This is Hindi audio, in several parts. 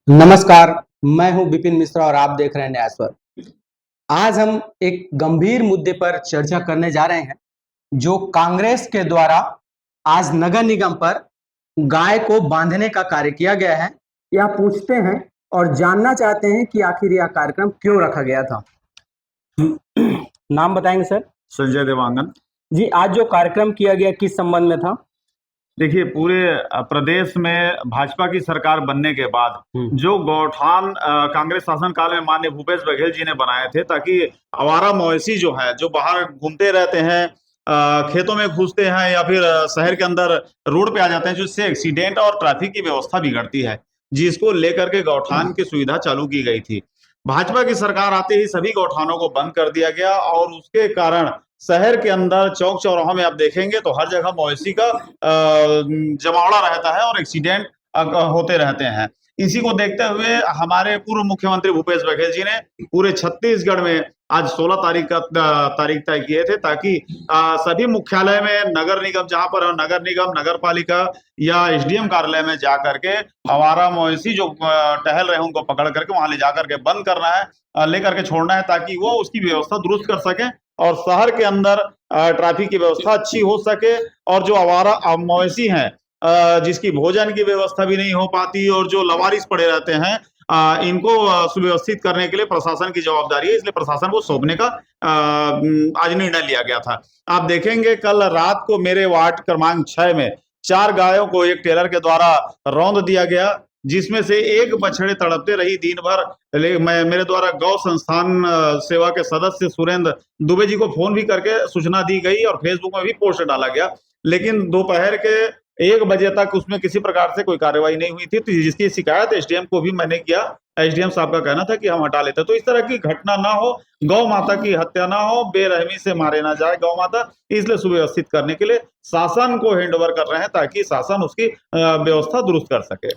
नमस्कार, मैं हूं विपिन मिश्रा और आप देख रहे हैं न्याय स्वर। आज हम एक गंभीर मुद्दे पर चर्चा करने जा रहे हैं, जो कांग्रेस के द्वारा आज नगर निगम पर गाय को बांधने का कार्य किया गया है। यह पूछते हैं और जानना चाहते हैं कि आखिर यह कार्यक्रम क्यों रखा गया था। नाम बताएंगे सर? संजय देवांगन जी, आज जो कार्यक्रम किया गया किस संबंध में था? देखिए, पूरे प्रदेश में भाजपा की सरकार बनने के बाद जो गौठान कांग्रेस शासन काल में माननीय भूपेश बघेल जी ने बनाए थे, ताकि आवारा मवेशी जो है, जो बाहर घूमते रहते हैं, खेतों में घुसते हैं या फिर शहर के अंदर रोड पे आ जाते हैं, जिससे एक्सीडेंट और ट्रैफिक की व्यवस्था बिगड़ती है, जिसको लेकर के गौठान की सुविधा चालू की गई थी। भाजपा की सरकार आते ही सभी गौठानों को बंद कर दिया गया और उसके कारण शहर के अंदर चौक चौराहों में आप देखेंगे तो हर जगह मवेशी का जमावड़ा रहता है और एक्सीडेंट होते रहते हैं। इसी को देखते हुए हमारे पूर्व मुख्यमंत्री भूपेश बघेल जी ने पूरे छत्तीसगढ़ में आज 16 तारीख तय किए थे, ताकि सभी मुख्यालय में नगर निगम, जहां पर नगर निगम, नगर पालिका या एसडीएम कार्यालय में जा करके आवारा मवेशी जो टहल रहे हैं उनको पकड़ करके वहां ले जाकर के बंद करना है, लेकर के छोड़ना है, ताकि वो उसकी व्यवस्था दुरुस्त कर सके और शहर के अंदर ट्रैफिक की व्यवस्था अच्छी हो सके। और जो आवारा मवेशी हैं, जिसकी भोजन की व्यवस्था भी नहीं हो पाती और जो लवारिस पड़े रहते हैं, इनको सुव्यवस्थित करने के लिए प्रशासन की जवाबदारी है, इसलिए प्रशासन को सौंपने का आज निर्णय लिया गया था। आप देखेंगे कल रात को मेरे वार्ड क्रमांक 6 में 4 गायों को एक टेलर के द्वारा रौंद दिया गया, जिसमें से एक बछड़े तड़पते रही दिन भर। मेरे द्वारा गौ संस्थान सेवा के सदस्य सुरेंद्र दुबे जी को फोन भी करके सूचना दी गई और फेसबुक में भी पोस्ट डाला गया, लेकिन दोपहर के 1 बजे तक उसमें किसी प्रकार से कोई कार्रवाई नहीं हुई थी, तो जिसकी शिकायत एसडीएम को भी मैंने किया। एसडीएम साहब का कहना था कि हम हटा लेते। तो इस तरह की घटना ना हो, गौ माता की हत्या ना हो, बेरहमी से मारे ना जाए गौ माता, इसलिए सुव्यवस्थित करने के लिए शासन को हैंडओवर कर रहे हैं, ताकि शासन उसकी व्यवस्था दुरुस्त कर सके।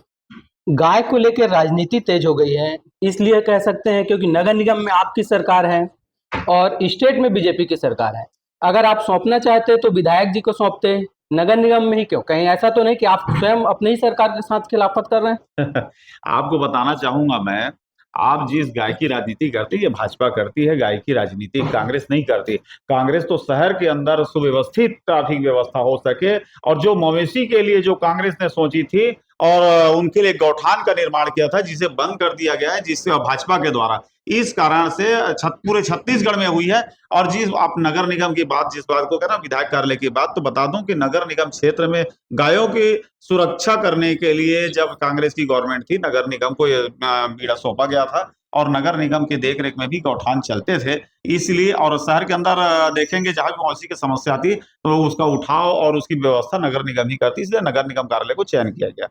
गाय को लेकर राजनीति तेज हो गई है, इसलिए कह सकते हैं, क्योंकि नगर निगम में आपकी सरकार है और स्टेट में बीजेपी की सरकार है। अगर आप सौंपना चाहते तो विधायक जी को सौंपते, नगर निगम में ही क्यों? कहीं ऐसा तो नहीं कि आप स्वयं अपने ही सरकार के साथ खिलाफत कर रहे हैं? आपको बताना चाहूंगा मैं, आप जिस गाय की राजनीति करते हैं, ये भाजपा करती है। गाय की राजनीति कांग्रेस नहीं करती। कांग्रेस तो शहर के अंदर सुव्यवस्थित ट्रैफिक व्यवस्था हो सके, और जो मवेशी के लिए जो कांग्रेस ने सोची थी और उनके लिए गौठान का निर्माण किया था, जिसे बंद कर दिया गया है, जिससे भाजपा के द्वारा इस कारण से पूरे छत्तीसगढ़ में हुई है। और जिस आप नगर निगम की बात, जिस बात को कह रहा विधायक कार्यालय की बात, तो बता दूं कि नगर निगम क्षेत्र में गायों की सुरक्षा करने के लिए जब कांग्रेस की गवर्नमेंट थी, नगर निगम को ये बीड़ा सौंपा गया था और नगर निगम के देखरेख में भी गौठान चलते थे। इसलिए और शहर के अंदर देखेंगे जहां भी मवेशी की समस्या आती तो उसका उठाव और उसकी व्यवस्था नगर निगम ही करती, इसलिए नगर निगम कार्यालय को चयन किया गया।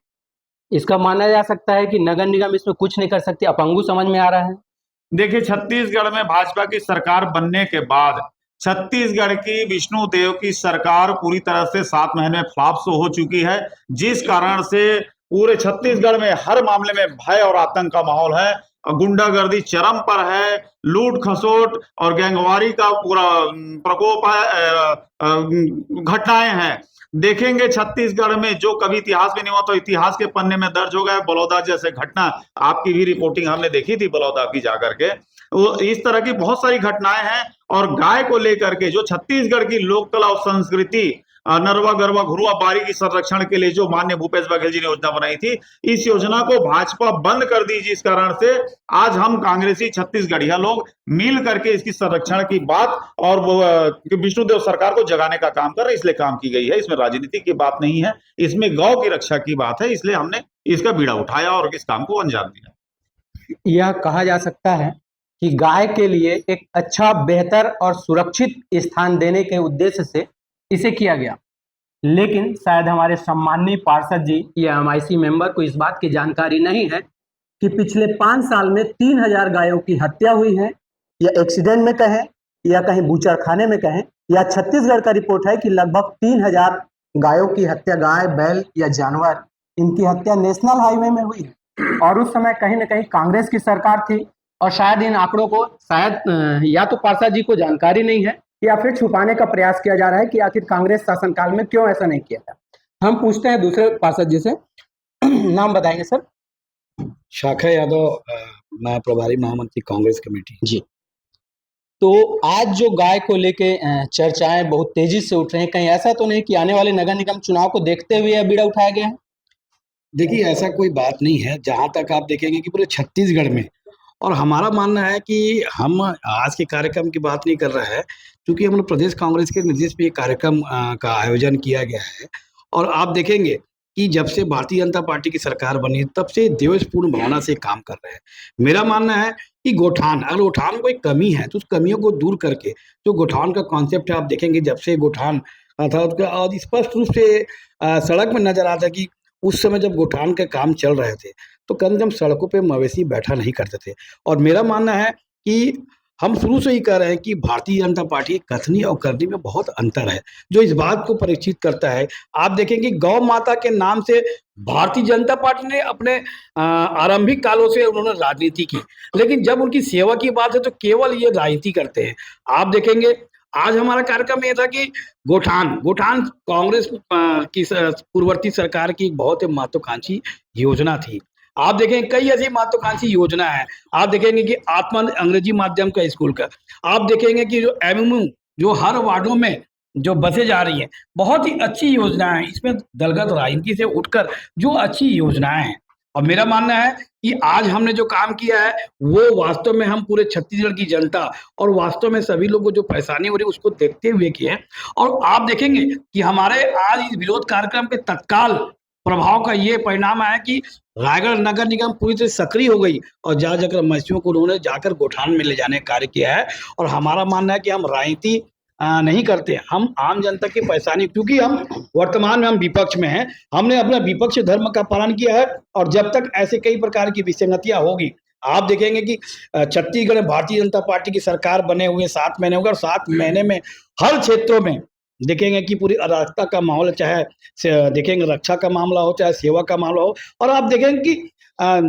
इसका माना जा सकता है कि नगर निगम इसमें कुछ नहीं कर सकती, अपंगु समझ में आ रहा है। देखिए, छत्तीसगढ़ में भाजपा की सरकार बनने के बाद छत्तीसगढ़ की विष्णु देव की सरकार पूरी तरह से 7 महीने में फ्लॉप हो चुकी है, जिस कारण से पूरे छत्तीसगढ़ में हर मामले में भय और आतंक का माहौल है। गुंडागर्दी चरम पर है, लूट खसोट और गैंगवारी का पूरा प्रकोप है, घटनाएं हैं। देखेंगे छत्तीसगढ़ में जो कभी इतिहास में नहीं हुआ, तो इतिहास के पन्ने में दर्ज हो गया। बलौदा जैसे घटना, आपकी भी रिपोर्टिंग हमने देखी थी बलौदा की जाकर के। वो इस तरह की बहुत सारी घटनाएं हैं। और गाय को लेकर के जो छत्तीसगढ़ की लोक कला और संस्कृति, नरवा गरवा घुरुआ बारी की संरक्षण के लिए जो माननीय भूपेश बघेल जी ने योजना बनाई थी, इस योजना को भाजपा बंद कर दी, जिस कारण से आज हम कांग्रेसी छत्तीसगढ़िया लोग मिल करके इसकी संरक्षण की बात और वो विष्णुदेव सरकार को जगाने का काम कर रहे, इसलिए काम की गई है। इसमें राजनीति की बात नहीं है, इसमें गौ की रक्षा की बात है, इसलिए हमने इसका बीड़ा उठाया और इस काम को अंजाम दिया। यह कहा जा सकता है कि गाय के लिए एक अच्छा, बेहतर और सुरक्षित स्थान देने के उद्देश्य से इसे किया गया, लेकिन शायद हमारे सम्माननीय पार्षद जी या एमआईसी मेंबर को इस बात की जानकारी नहीं है कि पिछले 5 साल में 3000 गायों की हत्या हुई है, या एक्सीडेंट में कहें या कहीं बूचड़खाने में कहें, या छत्तीसगढ़ का रिपोर्ट है कि लगभग 3000 गायों की हत्या, गाय बैल या जानवर, इनकी हत्या नेशनल हाईवे में हुई है। और उस समय कहीं ना कहीं कांग्रेस की सरकार थी, और शायद इन आंकड़ों को शायद या तो पार्षद जी को जानकारी नहीं है या फिर छुपाने का प्रयास किया जा रहा है कि आखिर कांग्रेस शासनकाल में क्यों ऐसा नहीं किया था। हम पूछते हैं दूसरे पार्षद जी से। नाम बताएंगे सर? शाखा यादव, मैं प्रभारी महामंत्री कांग्रेस कमेटी। जी। तो आज जो गाय को लेके चर्चाएं बहुत तेजी से उठ रही हैं, कहीं ऐसा तो नहीं कि आने वाले नगर निगम चुनाव को देखते हुए यह बीड़ा उठाया गया है? देखिए, ऐसा कोई बात नहीं है। जहाँ तक आप देखेंगे कि पूरे छत्तीसगढ़ में, और हमारा मानना है कि हम आज के कार्यक्रम की बात नहीं कर रहे हैं, क्योंकि हम लोग प्रदेश कांग्रेस के निर्देश पे ये कार्यक्रम का आयोजन किया गया है। और आप देखेंगे कि जब से भारतीय जनता पार्टी की सरकार बनी है, तब से देशपूर्ण भावना से काम कर रहे हैं। मेरा मानना है कि गौठान, अगर गौठान में कोई कमी है, तो उस कमियों को दूर करके जो गौठान का कॉन्सेप्ट है, आप देखेंगे जब से गौठान था उसका और स्पष्ट रूप से सड़क में नज़र आता है कि उस समय जब गौठान के काम चल रहे थे, तो कम से कम सड़कों पे मवेशी बैठा नहीं करते थे। और मेरा मानना है कि हम शुरू से ही कह रहे हैं कि भारतीय जनता पार्टी कथनी और करनी में बहुत अंतर है, जो इस बात को परिचित करता है। आप देखेंगे गौ माता के नाम से भारतीय जनता पार्टी ने अपने आरंभिक कालों से उन्होंने राजनीति की, लेकिन जब उनकी सेवा की बात है तो केवल ये राजनीति करते हैं। आप देखेंगे आज हमारा कार्यक्रम ये था कि गौठान गौठान कांग्रेस की पूर्ववर्ती सरकार की एक बहुत ही महत्वाकांक्षी योजना थी। आप देखेंगे कई ऐसी महत्वाकांक्षी योजना है। आप देखेंगे कि आत्मा अंग्रेजी माध्यम का स्कूल का, आप देखेंगे कि जो एमएमयू जो हर वार्डों में जो बसें जा रही हैं, बहुत ही अच्छी योजना है। इसमें दलगत राजनीति से उठकर जो अच्छी योजनाएं हैं, और मेरा मानना है कि आज हमने जो काम किया है वो वास्तव में हम पूरे छत्तीसगढ़ की जनता और वास्तव में सभी लोगों को जो परेशानी हो रही है उसको देखते हुए किए हैं। और आप देखेंगे कि हमारे आज इस विरोध कार्यक्रम के तत्काल प्रभाव का ये परिणाम आया कि रायगढ़ नगर निगम पूरी तरह सक्रिय हो गई और जा जाकर मवेशियों को उन्होंने जाकर गौठान में ले जाने का कार्य किया है। और हमारा मानना है कि हम राजनीति नहीं करते, हम आम जनता की परेशानी, क्योंकि हम वर्तमान में हम विपक्ष में हैं, हमने अपना विपक्ष धर्म का पालन किया है। और जब तक ऐसे कई प्रकार की विसंगतियां होगी, आप देखेंगे कि छत्तीसगढ़ में भारतीय जनता पार्टी की सरकार बने हुए 7 महीने हो गए और 7 महीने में हर क्षेत्रों में देखेंगे कि पूरी अराजकता का माहौल है, चाहे देखेंगे रक्षा का मामला हो, चाहे सेवा का मामला हो। और आप देखेंगे कि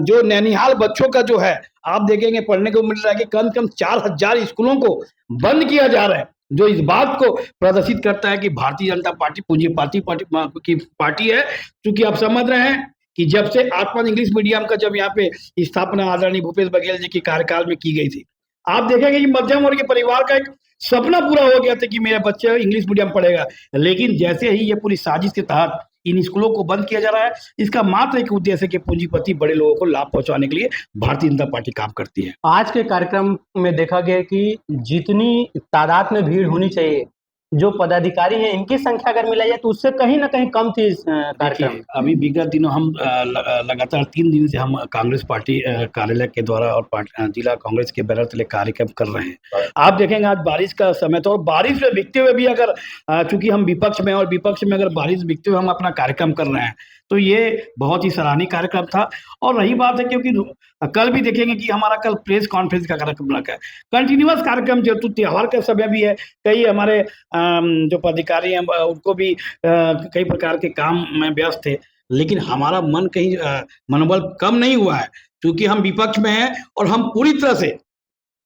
जो नैनीहाल बच्चों का जो है, आप देखेंगे पढ़ने को मिल रहा है कि कम से कम 4000 स्कूलों को बंद किया जा रहा है, जो इस बात को प्रदर्शित करता है कि भारतीय जनता पार्टी पूंजीपति की पार्टी है। क्योंकि आप समझ रहे हैं कि जब से आत्मा इंग्लिश मीडियम का जब यहाँ पे स्थापना आदरणीय भूपेश बघेल जी के कार्यकाल में की गई थी, आप देखेंगे कि मध्यम वर्ग के परिवार का एक सपना पूरा हो गया था कि मेरा बच्चा इंग्लिश मीडियम पढ़ेगा। लेकिन जैसे ही ये पूरी साजिश के तहत इन स्कूलों को बंद किया जा रहा है, इसका मात्र एक उद्देश्य है कि पूंजीपति बड़े लोगों को लाभ पहुंचाने के लिए भारतीय जनता पार्टी काम करती है। आज के कार्यक्रम में देखा गया कि जितनी तादाद में भीड़ होनी चाहिए, जो पदाधिकारी हैं इनकी संख्या अगर मिला जाए तो उससे कहीं ना कहीं कम थी इस कार्यक्रम। अभी विगत दिनों हम लगातार 3 दिन से हम कांग्रेस पार्टी कार्यालय के द्वारा और जिला कांग्रेस के बैनर तले कार्यक्रम कर रहे हैं। आप देखेंगे आज बारिश का समय था और बारिश में भीगते हुए भी अगर चूंकि हम विपक्ष में और विपक्ष में अगर बारिश भीगते हुए हम अपना कार्यक्रम कर रहे हैं, तो ये बहुत ही सराहनीय कार्यक्रम था। और रही बात है क्योंकि कल भी देखेंगे कि हमारा कल प्रेस कॉन्फ्रेंस का कार्यक्रम रखा है, कंटिन्यूअस कार्यक्रम, जो त्योहार का समय भी है, कई हमारे जो पदाधिकारी हैं उनको भी कई प्रकार के काम में व्यस्त थे, लेकिन हमारा मन कहीं मनोबल कम नहीं हुआ है, क्योंकि हम विपक्ष में हैं और हम पूरी तरह से,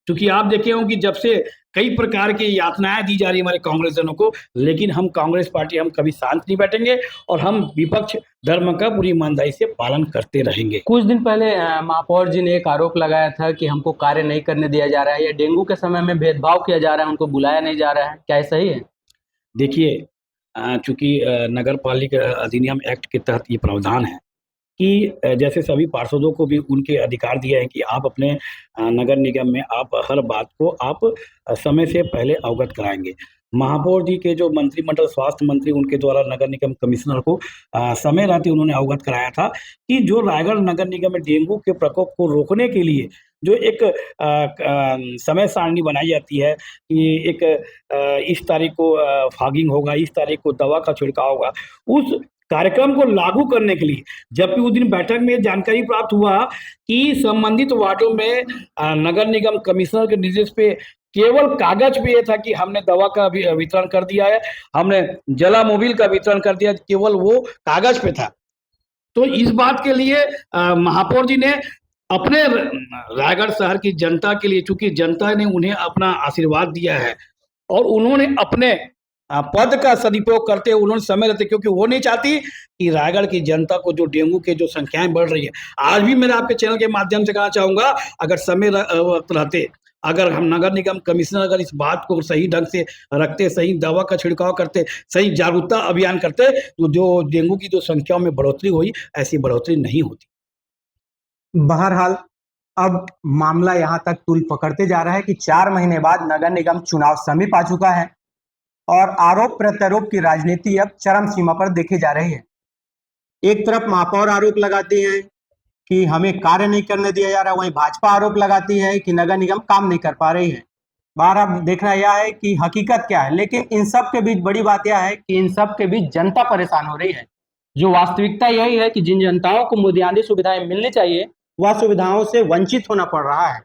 क्योंकि आप देखे होंगे कि जब से कई प्रकार की यातनाएं दी जा रही है हमारे कांग्रेसजनों को, लेकिन हम कांग्रेस पार्टी हम कभी शांत नहीं बैठेंगे और हम विपक्ष धर्म का पूरी ईमानदारी से पालन करते रहेंगे। कुछ दिन पहले महापौर जी ने एक आरोप लगाया था कि हमको कार्य नहीं करने दिया जा रहा है या डेंगू के समय में भेदभाव किया जा रहा है, उनको बुलाया नहीं जा रहा है, क्या ऐसा ही है? देखिए, चूंकि नगर पालिका अधिनियम एक्ट के तहत ये प्रावधान है कि जैसे सभी पार्षदों को भी उनके अधिकार दिए हैं कि आप अपने नगर निगम में आप हर बात को आप समय से पहले अवगत कराएंगे। महापौर जी के जो मंत्रिमंडल स्वास्थ्य मंत्री उनके द्वारा नगर निगम कमिश्नर को समय रहते उन्होंने अवगत कराया था कि जो रायगढ़ नगर निगम में डेंगू के प्रकोप को रोकने के लिए जो एक समय सारणी बनाई जाती है कि एक इस तारीख को फॉगिंग होगा, इस तारीख को दवा का छिड़काव होगा, उस कार्यक्रम को लागू करने के लिए, जबकि उस दिन बैठक में जानकारी प्राप्त हुआ कि संबंधित वार्डों में नगर निगम कमिश्नर के निर्देश पे केवल कागज पे ये था कि हमने दवा का वितरण कर दिया है, हमने जला मोबिल का वितरण कर दिया, केवल वो कागज पे था। तो इस बात के लिए महापौर जी ने अपने रायगढ़ शहर की जनता के लिए, चूंकि जनता ने उन्हें अपना आशीर्वाद दिया है और उन्होंने अपने पद का सदुपयोग करते हुए उन्होंने समय रहते, क्योंकि वो नहीं चाहती कि रायगढ़ की जनता को जो डेंगू के जो संख्याएं बढ़ रही है। आज भी मैं आपके चैनल के माध्यम से कहना चाहूंगा, अगर समय वक्त रहते, अगर हम नगर निगम कमिश्नर अगर इस बात को सही ढंग से रखते, सही दवा का छिड़काव करते, सही जागरूकता अभियान करते, तो जो डेंगू की जो संख्याओं में बढ़ोतरी हुई, ऐसी बढ़ोतरी नहीं होती। बहरहाल अब मामला यहाँ तक तूल पकड़ते जा रहा है कि 4 महीने बाद नगर निगम चुनाव समीप आ चुका है और आरोप प्रत्यारोप की राजनीति अब चरम सीमा पर देखी जा रही है। एक तरफ महापौर आरोप लगाती है कि हमें कार्य नहीं करने दिया जा रहा, वहीं भाजपा आरोप लगाती है कि नगर निगम काम नहीं कर पा रही है। बाहर अब देखना यह है कि हकीकत क्या है, लेकिन इन सब के बीच बड़ी बात यह है कि इन सब के बीच जनता परेशान हो रही है। जो वास्तविकता यही है कि जिन जनताओं को बुनियादी सुविधाएं मिलनी चाहिए, वह सुविधाओं से वंचित होना पड़ रहा है।